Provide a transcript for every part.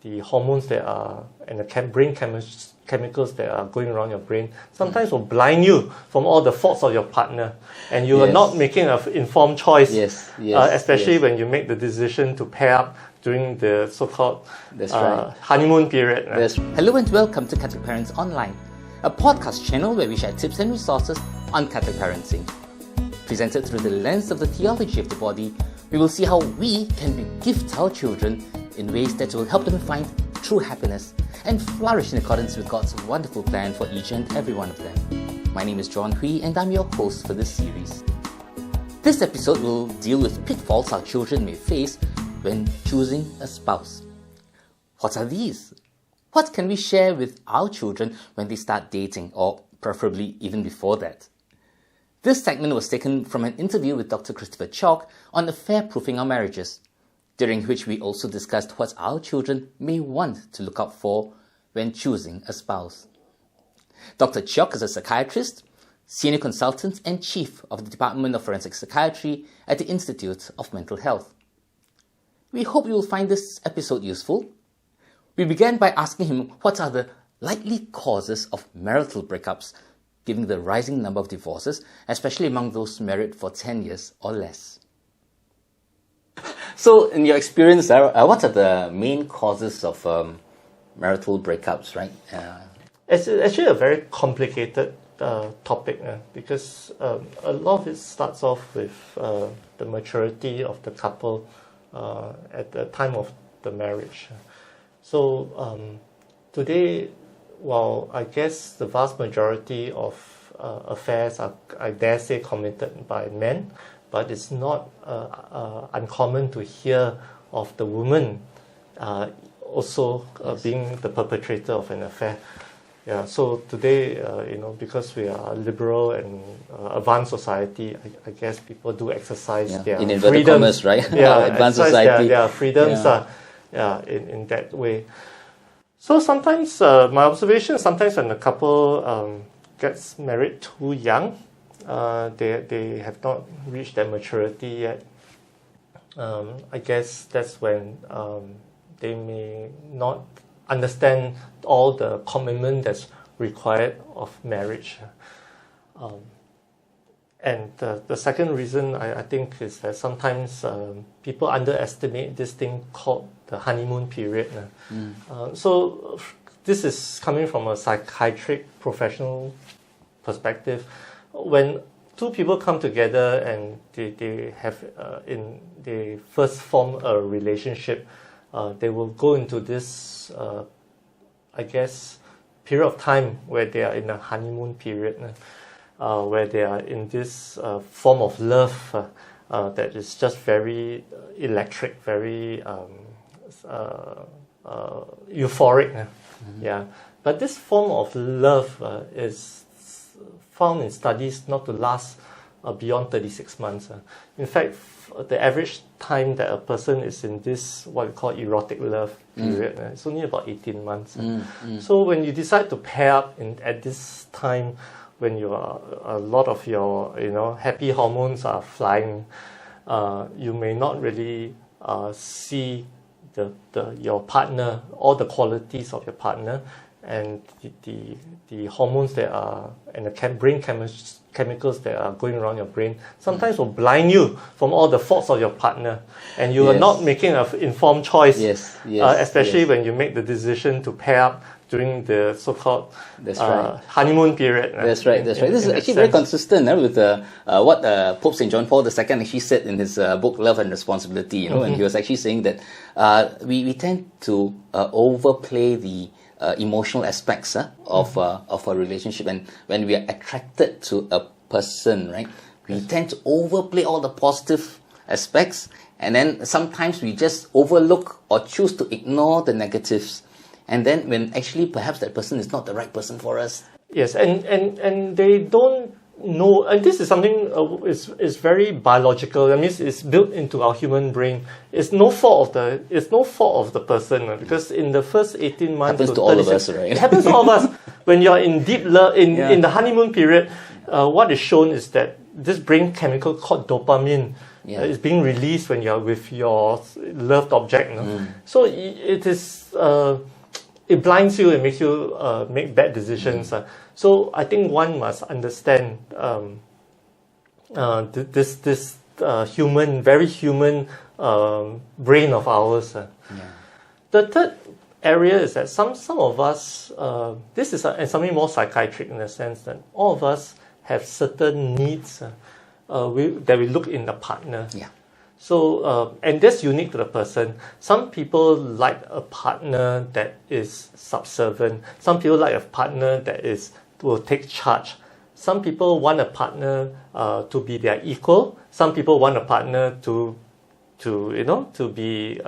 the hormones that are and the brain chemicals that are going around your brain sometimes will blind you from all the faults of your partner, and you are not making an informed choice. Especially when you make the decision to pair up during the so-called honeymoon period. Hello and welcome to Catholic Parents Online, a podcast channel where we share tips and resources on Catholic parenting. Presented through the lens of the theology of the body, we will see how we can gift our children in ways that will help them find true happiness and flourish in accordance with God's wonderful plan for each and every one of them. My name is John Hui and I'm your host for this series. This episode will deal with pitfalls our children may face when choosing a spouse. What are these? What can we share with our children when they start dating, or preferably even before that? This segment was taken from an interview with Dr. Christopher Cheok on affair-proofing our marriages, during which we also discussed what our children may want to look out for when choosing a spouse. Dr. Cheok is a psychiatrist, senior consultant and chief of the Department of Forensic Psychiatry at the Institute of Mental Health. We hope you will find this episode useful. We began by asking him what are the likely causes of marital breakups, given the rising number of divorces, especially among those married for 10 years or less. So, in your experience, what are the main causes of marital breakups, right? It's actually a very complicated topic because a lot of it starts off with the maturity of the couple at the time of the marriage. So, today, while I guess the vast majority of affairs are, I dare say, committed by men, but it's not uncommon to hear of the woman also being the perpetrator of an affair. Yeah. So today, because we are a liberal and advanced society, I guess people do exercise their in inverted commas, right? Advanced society. Their freedoms in that way. So sometimes, my observation, sometimes when a couple gets married too young, they have not reached their maturity yet. I guess that's when they may not understand all the commitment that's required of marriage. And the second reason I think is that sometimes people underestimate this thing called the honeymoon period. So this is coming from a psychiatric professional perspective. When two people come together and they first form a relationship, they will go into this, period of time where they are in a honeymoon period, where they are in this form of love that is just very electric, very euphoric. Yeah, but this form of love is found in studies not to last beyond 36 months. In fact, the average time that a person is in this, what we call erotic love period, it's only about 18 months. So when you decide to pair up at this time, when a lot of your happy hormones are flying, you may not really see your partner, all the qualities of your partner, and the hormones that are and the brain chemicals that are going around your brain sometimes will blind you from all the faults of your partner, and you are not making an informed choice. Especially when you make the decision to pair up during the so-called honeymoon period. That's right. This is actually very consistent with what Pope St. John Paul II actually said in his book Love and Responsibility. And he was actually saying that we tend to overplay the emotional aspects of a relationship, and when we are attracted to a person, right, we tend to overplay all the positive aspects, and then sometimes we just overlook or choose to ignore the negatives, and then when actually perhaps that person is not the right person for us. Yes, and they don't know, and this is something is very biological. That means it's built into our human brain. It's no fault of the person, because in the first 18 months happens to all of us, right? It happens to all of us. When you're in deep love, in the honeymoon period, what is shown is that this brain chemical called dopamine is being released when you're with your loved object. So it is, it blinds you and makes you make bad decisions. So I think one must understand this human, very human brain of ours. The third area is that some of us, this is something more psychiatric in the sense that all of us have certain needs that we look in a partner. So, and that's unique to the person. Some people like a partner that is subservient. Some people like a partner that will take charge. Some people want a partner to be their equal. Some people want a partner to be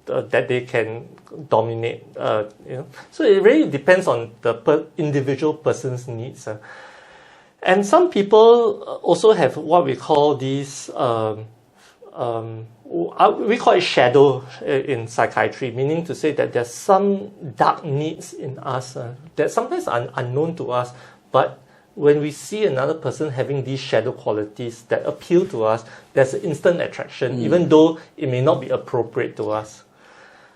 that they can dominate. So it really depends on the individual person's needs. And some people also have what we call these. We call it shadow in psychiatry, meaning to say that there's some dark needs in us that sometimes are unknown to us, but when we see another person having these shadow qualities that appeal to us, there's an instant attraction, even though it may not be appropriate to us.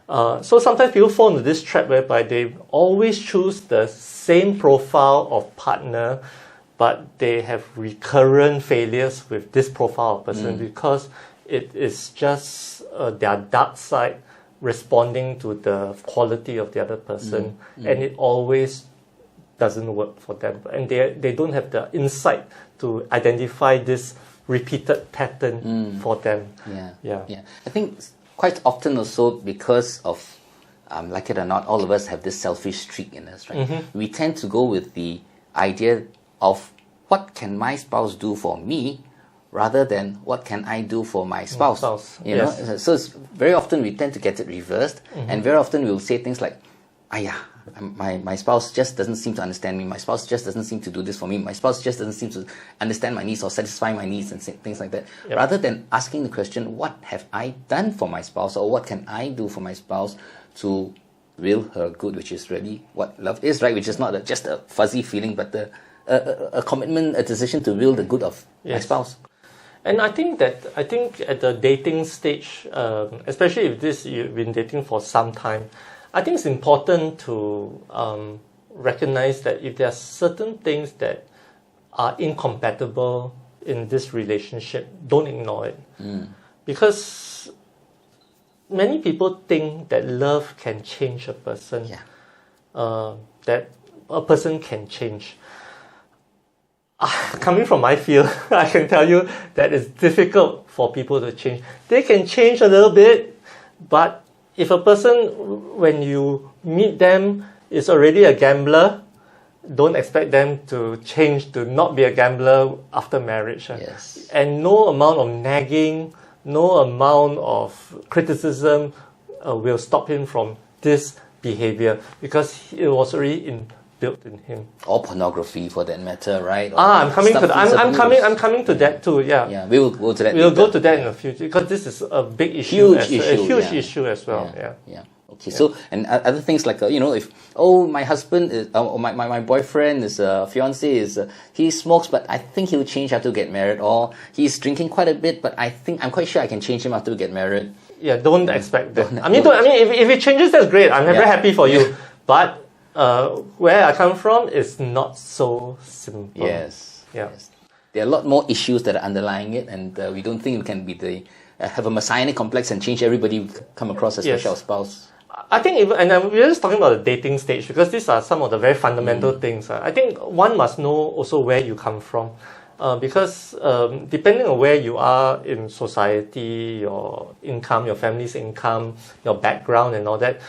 So sometimes people fall into this trap whereby they always choose the same profile of partner, but they have recurrent failures with this profile of person because it is just their dark side responding to the quality of the other person, and it always doesn't work for them, and they don't have the insight to identify this repeated pattern for them. I think quite often also because of like it or not, all of us have this selfish streak in us, right? We tend to go with the idea of what can my spouse do for me rather than what can I do for my spouse. You know, so it's very often we tend to get it reversed, and very often we'll say things like, my spouse just doesn't seem to understand me, my spouse just doesn't seem to do this for me, my spouse just doesn't seem to understand my needs or satisfy my needs and things like that, rather than asking the question, what have I done for my spouse, or what can I do for my spouse to will her good, which is really what love is, right? Which is not just a fuzzy feeling, but a commitment, a decision to will the good of my spouse. And I think at the dating stage, especially if you've been dating for some time, I think it's important to recognize that if there are certain things that are incompatible in this relationship, don't ignore it. Because many people think that love can change a person, that a person can change. Coming from my field, I can tell you that it's difficult for people to change. They can change a little bit, but if a person, when you meet them, is already a gambler, don't expect them to change to not be a gambler after marriage. And no amount of nagging, no amount of criticism will stop him from this behavior, because it was already built in him. Or pornography, for that matter, right? Or I'm coming to I'm coming to that too. We will go to that. We'll go to that in the future, because this is a big issue, a huge issue as well. Okay. So, and other things like if my husband is, or my boyfriend is fiance is he smokes, but I think he'll change after we get married, or he's drinking quite a bit, but I'm quite sure I can change him after we get married. Don't expect that. If it changes, that's great. I'm very happy for you, but. Where I come from is not so simple. Yes. There are a lot more issues that are underlying it, and we don't think we can have a messianic complex and change everybody we come across, especially our spouse. I think, we're just talking about the dating stage, because these are some of the very fundamental things. I think one must know also where you come from, because depending on where you are in society, your income, your family's income, your background and all that,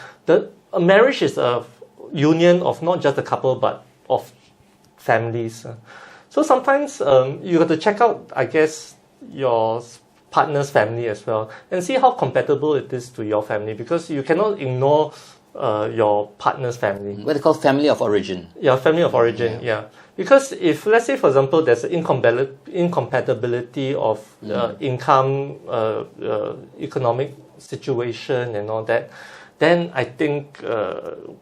a marriage is a union of not just a couple but of families. So sometimes you have to check out, I guess, your partner's family as well, and see how compatible it is to your family, because you cannot ignore your partner's family. What they call family of origin. Family of origin, Because if, let's say, for example, there's an incompatibility of income, economic situation and all that, then I think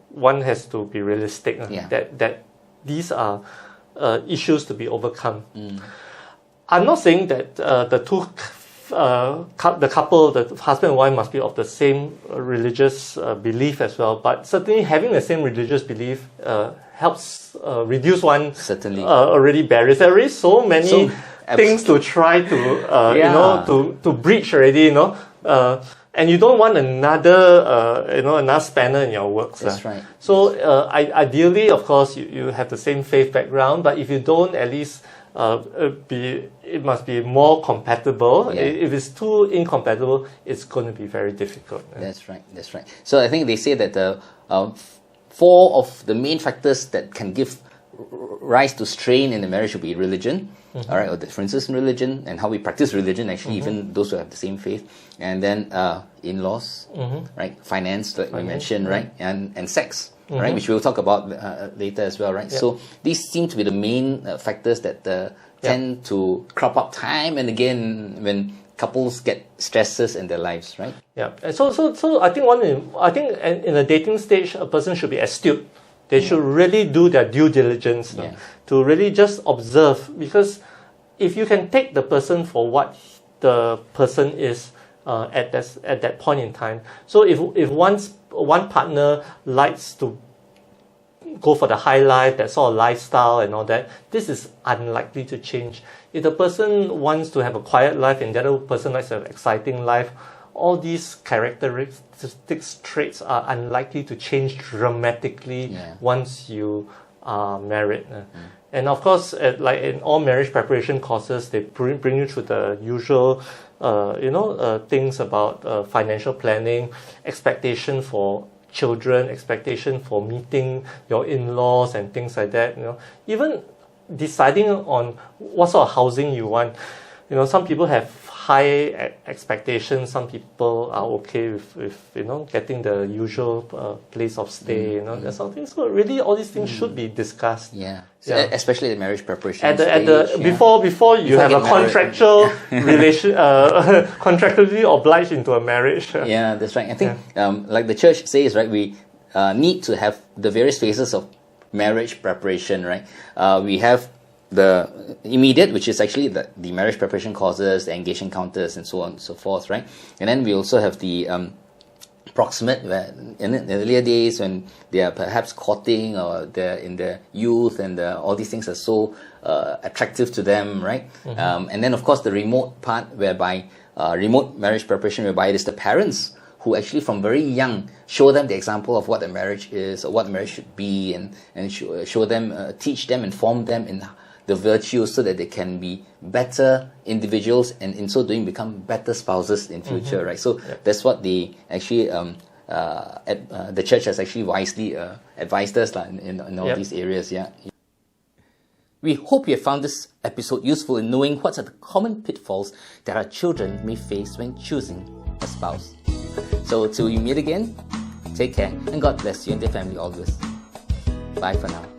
one has to be realistic that these are issues to be overcome. I'm not saying that the couple, the husband and wife, must be of the same religious belief as well. But certainly having the same religious belief helps reduce one Certainly. already barriers. There are already so many things to try to to breach already. And you don't want another another spanner in your works. That's right. So ideally, of course, you have the same faith background. But if you don't, at least it must be more compatible. Yeah. If it's too incompatible, it's going to be very difficult. That's right. That's right. So I think they say that the 4 of the main factors that can give rise to strain in the marriage would be religion, all right, or differences in religion and how we practice religion. Actually, even those who have the same faith, and then in-laws, right, finance, like we mentioned, right, and sex. Right, which we'll talk about later as well, right? Yep. So these seem to be the main factors that tend to crop up time and again when couples get stresses in their lives, right? Yeah. And so I think in a dating stage, a person should be astute. They should really do their due diligence to really just observe, because if you can take the person for what the person is at that point in time. So if one partner likes to go for the high life, that sort of lifestyle and all that, this is unlikely to change. If the person wants to have a quiet life and the other person likes to have an exciting life, all these characteristics, traits are unlikely to change dramatically once you are married. And of course, like in all marriage preparation courses, they bring you through the usual things about financial planning, expectation for children, expectation for meeting your in-laws and things like that. Even deciding on what sort of housing you want. Some people have high expectations. Some people are okay with getting the usual place of stay. That sort of thing. So really, all these things should be discussed. Especially the marriage preparation before you have a contractual relation, contractually obliged into a marriage. Yeah, that's right. I think like the church says, right, we need to have the various phases of marriage preparation, right? We have the immediate, which is actually the marriage preparation courses, the engagement encounters, and so on and so forth, right? And then we also have the proximate, where in the earlier days when they are perhaps courting or they're in their youth and all these things are so attractive to them, right? And then of course the remote part, whereby remote marriage preparation, whereby it is the parents who actually from very young show them the example of what a marriage is or what marriage should be, and show them, teach them, inform them in the virtues so that they can be better individuals and in so doing become better spouses in future, right? So that's what the actually the church has actually wisely advised us in all these areas. We hope you have found this episode useful in knowing what are the common pitfalls that our children may face when choosing a spouse. So till we meet again, take care and God bless you and your family always. Bye for now.